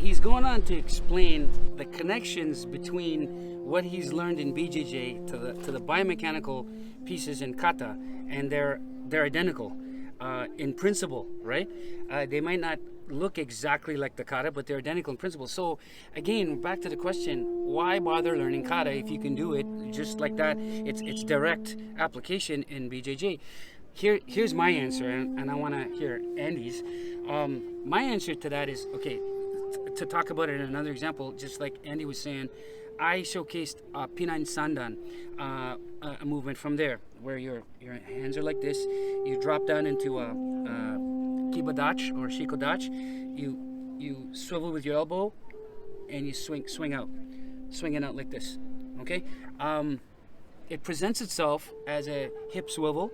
he's going on to explain the connections between what he's learned in BJJ to the biomechanical pieces in kata, and they're identical in principle, right? They might not look exactly like the kata, but they're identical in principle. So again, back to the question, why bother learning kata if you can do it just like that? It's direct application in BJJ. Here's my answer, and I want to hear Andy's. My answer to that is, okay, to talk about it in another example, just like Andy was saying, I showcased Pinan Sandan, a movement from there, where your hands are like this, you drop down into a Kibadachi or Shikodachi, you swivel with your elbow, and you swing out like this, okay? It presents itself as a hip swivel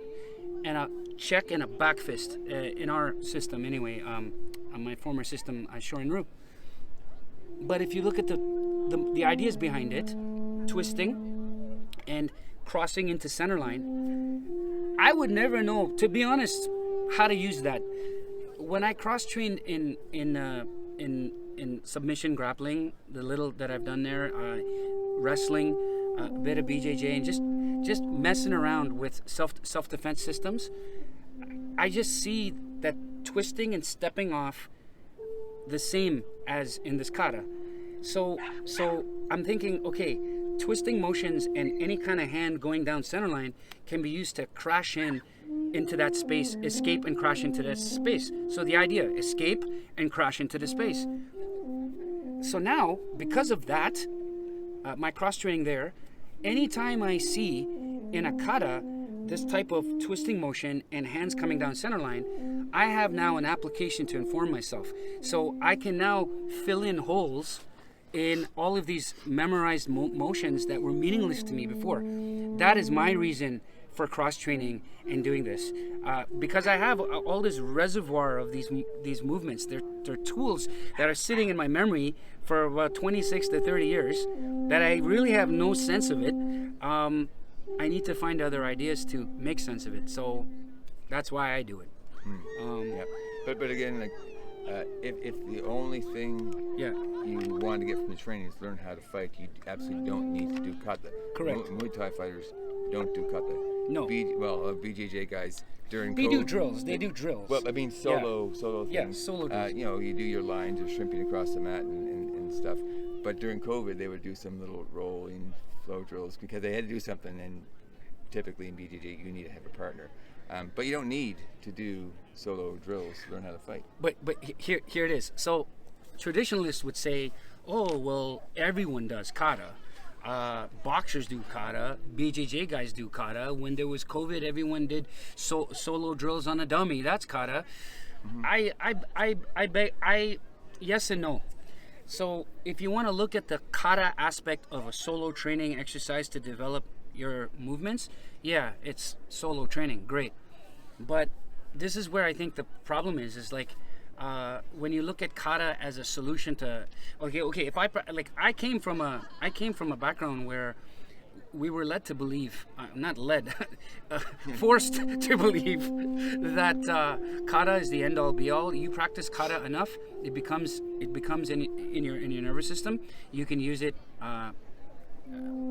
and a check and a back fist in our system anyway, on my former system, Shorin-Ryu. But if you look at the ideas behind it, twisting and crossing into center line, I would never know, to be honest, how to use that. When I cross-trained in submission grappling, the little that I've done there, wrestling, a bit of BJJ, and just messing around with self-defense systems, I just see that twisting and stepping off the same as in this kata. So I'm thinking, okay, twisting motions and any kind of hand going down center line can be used to crash into that space, escape and crash into that space. So the idea, escape and crash into the space. So now, because of that, my cross-training there, anytime I see in a kata this type of twisting motion and hands coming down center line, I have now an application to inform myself. So I can now fill in holes in all of these memorized motions that were meaningless to me before. That is my reason for cross-training and doing this. Because I have all this reservoir of these movements. They're tools that are sitting in my memory for about 26 to 30 years that I really have no sense of it. I need to find other ideas to make sense of it. So that's why I do it. Yeah. But again, like if the only thing you want to get from the training is learn how to fight, you absolutely don't need to do kata. Correct. Muay Thai fighters don't do kata. No. BJJ guys during They Cove, do drills. They do drills. Well, I mean solo things. Yeah, solo drills. You do your lines of shrimping across the mat and stuff. But during COVID, they would do some little rolling flow drills because they had to do something. And typically in BJJ, you need to have a partner. But you don't need to do solo drills to learn how to fight. But here it is. So traditionalists would say, oh, well, everyone does kata. Boxers do kata. BJJ guys do kata. When there was COVID, everyone did solo drills on a dummy. That's kata. I yes and no. So if you want to look at the kata aspect of a solo training exercise to develop your movements, yeah, it's solo training, great. But this is where I think the problem is like when you look at kata as a solution to okay, if I came from a background where we were led to believe, not led, forced to believe that kata is the end all be all. You practice kata enough, it becomes in your nervous system. You can use it.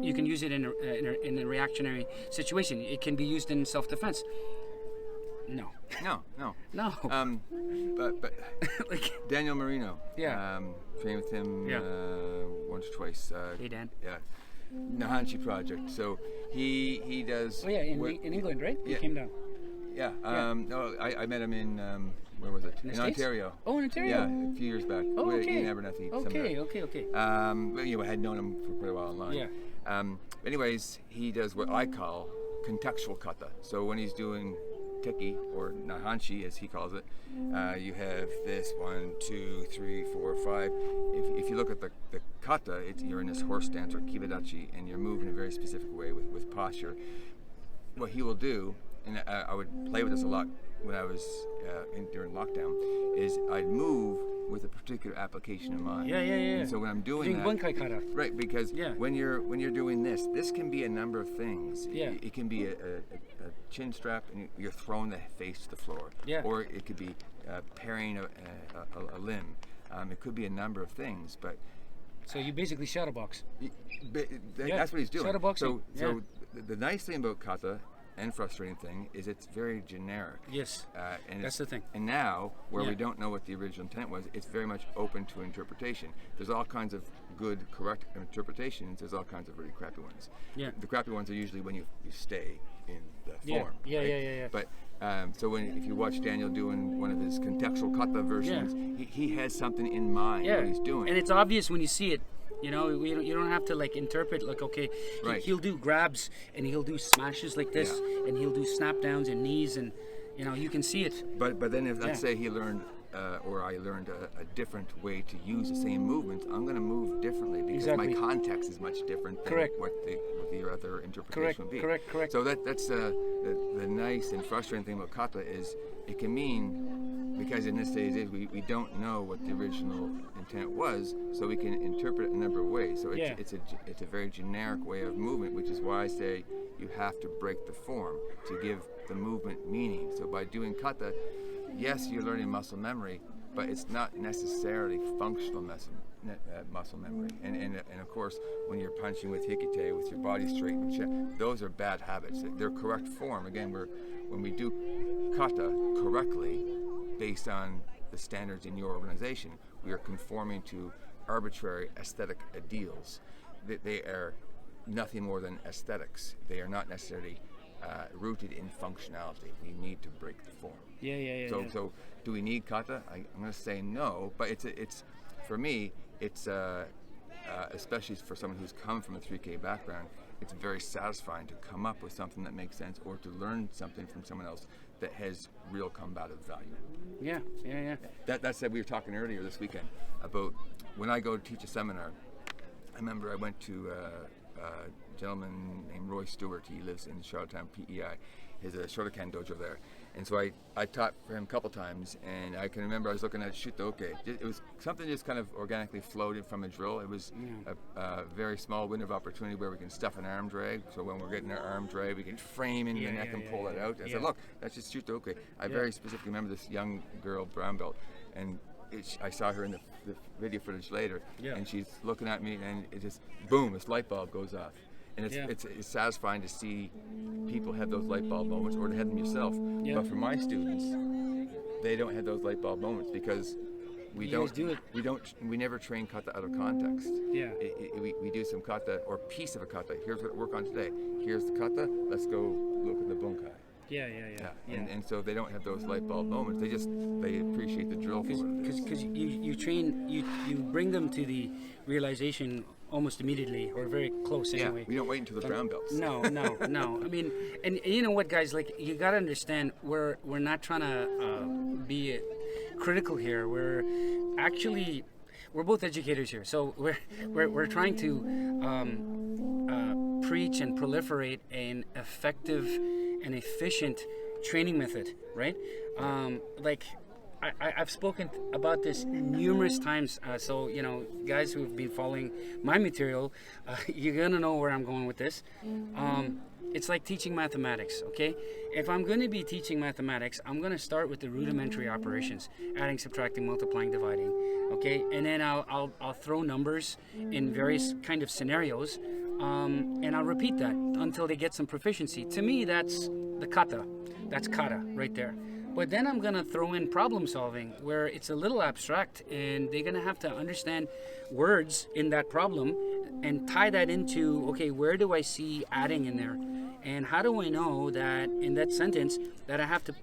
You can use it in a reactionary situation. It can be used in self-defense. No. But like Daniel Marino. Yeah. Trained with him once or twice. Hey Dan. Yeah. Nahanchi project. So he does. Oh yeah, in England, right? Yeah. He came down. Yeah. No, I met him in where was it? In Ontario. Oh, in Ontario. Yeah, a few years back. Oh, okay. In Abernethy. Okay. But I had known him for quite a while online. Yeah. Anyways, he does what I call contextual kata. So when he's doing teki or nahanchi as he calls it, you have this 1, 2, 3, 4, 5. If you look at the kata, you're in this horse stance or kibadachi, and you're moving in a very specific way with posture. What he will do, and I would play with this a lot when I was during lockdown, is I'd move with a particular application in mind. Yeah. And so when I'm doing that, bunkai kata. right? Because when you're doing this can be a number of things. Yeah. It can be a chin strap and you're throwing the face to the floor. Yeah. Or it could be parrying a limb. It could be a number of things, but So you basically shadowbox. that's what he's doing. Shadowboxing. So the nice thing about kata and frustrating thing is it's very generic. Yes. And That's the thing. And now, where we Yeah. don't know what the original intent was, it's very much open to interpretation. There's all kinds of good, correct interpretations. There's all kinds of really crappy ones. Yeah. The crappy ones are usually when you stay in the Yeah. form. Yeah, right? yeah. But so if you watch Daniel doing one of his contextual kata versions, he has something in mind Yeah. what he's doing. And it's obvious when you see it. You know, you don't have to like interpret like, okay, Right. he'll do grabs and he'll do smashes like this and he'll do snap downs and knees, and you know, you can see it. But then if let's say he learned or I learned a different way to use the same movement, I'm going to move differently because Exactly. my context is much different than Correct. what the other interpretation would be. Correct. So that's the nice and frustrating thing about kata is it can mean, because in this day and age we don't know what the original intent was, so we can interpret it a number of ways. So it's a very generic way of movement, which is why I say you have to break the form to give the movement meaning. So by doing kata, yes, you're learning muscle memory, but it's not necessarily functional muscle memory. And of course, when you're punching with hikite, with your body straight and check, those are bad habits. They're correct form. Again, when we do kata correctly, based on the standards in your organization, we are conforming to arbitrary aesthetic ideals. They are nothing more than aesthetics. They are not necessarily rooted in functionality. We need to break the form. So do we need kata? I'm going to say no, but it's for me, it's especially for someone who's come from a 3K background, it's very satisfying to come up with something that makes sense or to learn something from someone else that has real combative value. Yeah. That said, we were talking earlier this weekend about when I go to teach a seminar. I remember I went to a gentleman named Roy Stewart. He lives in Shotokan, PEI. He has a Shotokan dojo there. And so I taught for him a couple times, and I can remember I was looking at Shotokan. It was something just kind of organically floated from a drill. It was a very small window of opportunity where we can stuff an arm drag. So when we're getting our arm drag, we can frame in the neck and pull it out. And I said, look, that's just Shotokan. I very specifically remember this young girl, brown belt, and I saw her in the video footage later, and she's looking at me, and it just, boom, this light bulb goes off. And it's satisfying to see people have those light bulb moments, or to have them yourself. But for my students, they don't have those light bulb moments because we never train kata out of context. We do some kata or piece of a kata. Here's what I work on today. Here's the kata. Let's go look at the bunkai. And so they don't have those light bulb moments. They appreciate the drill for what it is. Because you train, you bring them to the realization almost immediately, or very close anyway. We don't wait until the brown belts. No. I mean, and you know what, guys? Like, you gotta understand, we're not trying to be critical here. We're both educators here, so we're trying to preach and proliferate an effective and efficient training method, right? I've spoken about this numerous times, so you know, guys who have been following my material, you're gonna know where I'm going with this. It's like teaching mathematics, okay? If I'm going to be teaching mathematics, I'm going to start with the rudimentary operations: adding, subtracting, multiplying, dividing, okay? And then I'll throw numbers in various kind of scenarios, and I'll repeat that until they get some proficiency. To me, that's the kata. That's kata right there. But then I'm going to throw in problem solving, where it's a little abstract, and they're going to have to understand words in that problem and tie that into, okay, where do I see adding in there? And how do I know that in that sentence that I have to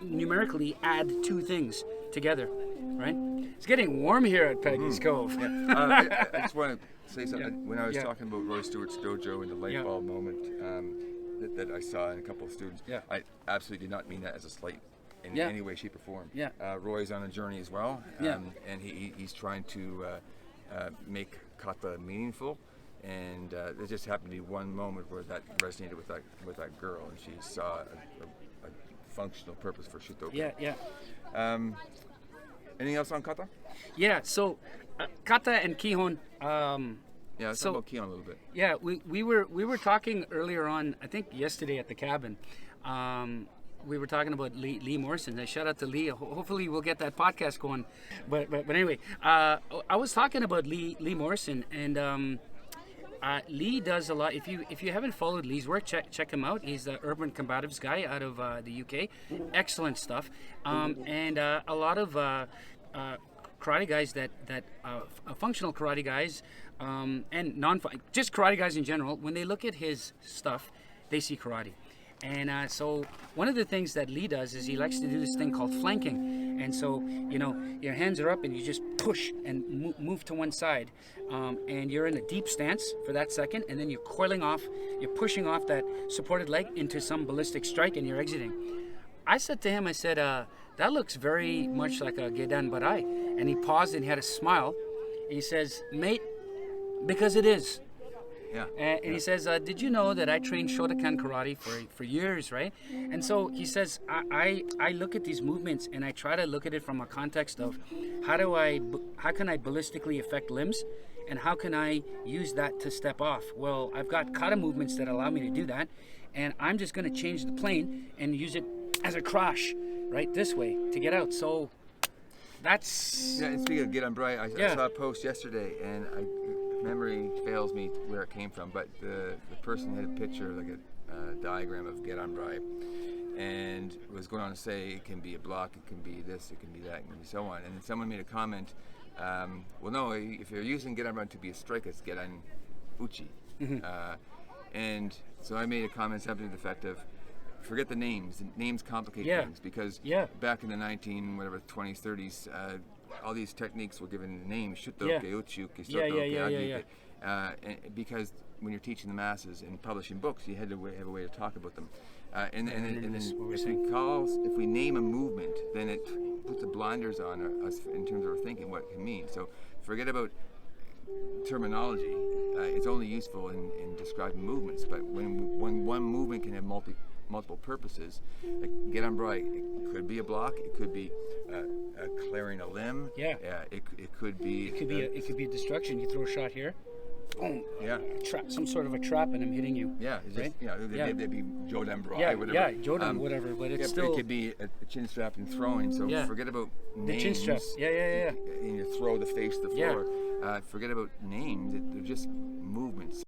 numerically add two things together, right? It's getting warm here at Peggy's Cove. I just want to say something. When I was talking about Roy Stewart's dojo and the light bulb moment that I saw in a couple of students, I absolutely did not mean that as a slight in any way, shape, or form. Roy's on a journey as well, and he's trying to make kata meaningful. And there just happened to be one moment where that resonated with that girl, and she saw a functional purpose for Shotokan. Anything else on kata? So kata and kihon. Let's talk about kihon a little bit. We were talking earlier on, I think yesterday at the cabin. we were talking about Lee Morrison. Shout out to Lee. Hopefully we'll get that podcast going. But anyway, I was talking about Lee Morrison, and Lee does a lot. If you haven't followed Lee's work, check him out. He's the urban combatives guy out of the UK. Excellent stuff. And a lot of karate guys that functional karate guys and just karate guys in general, when they look at his stuff, they see karate. And so one of the things that Lee does is he likes to do this thing called flanking. And so, your hands are up and you just push and move to one side. And you're in a deep stance for that second. And then you're coiling off, you're pushing off that supported leg into some ballistic strike and you're exiting. I said to him, I said, that looks very much like a Gedan Barai. And he paused and he had a smile. And he says, mate, because it is. Yeah. And he says, did you know that I trained Shotokan karate for years, right? And so he says, I look at these movements and I try to look at it from a context of how can I ballistically affect limbs, and how can I use that to step off? Well, I've got kata movements that allow me to do that, and I'm just going to change the plane and use it as a crash, right, this way to get out. So that's... Yeah, and speaking of Get On Bright, I saw a post yesterday, and memory fails me where it came from, but the person had a picture, like a diagram of Get On Bright, and was going on to say it can be a block, it can be this, it can be that, and so on. And then someone made a comment, well, no, if you're using Get On Bright to be a strike, it's Get On Uchi. And so I made a comment something to the effect of, forget the names. The names complicate things, because back in the 20s, 30s, all these techniques were given names. Shutoke, Uchuke, Sotoke, because when you're teaching the masses and publishing books, you had to have a way to talk about them. And then if we name a movement, then it puts the blinders on us in terms of our thinking what it can mean. So forget about terminology. It's only useful in describing movements. But when one movement can have multiple purposes, like Get On Bright, it could be a block, it could be clearing a limb. It could be a destruction. You throw a shot here, boom. Trap, some sort of a trap, and I'm hitting you. It's right? Just, it'd be Jodan Brai, whatever. Jodan, whatever. But it's still. It could be a chin strap and throwing. So forget about names. The chin strap. And you throw the face to the floor. Forget about names. They're just movements.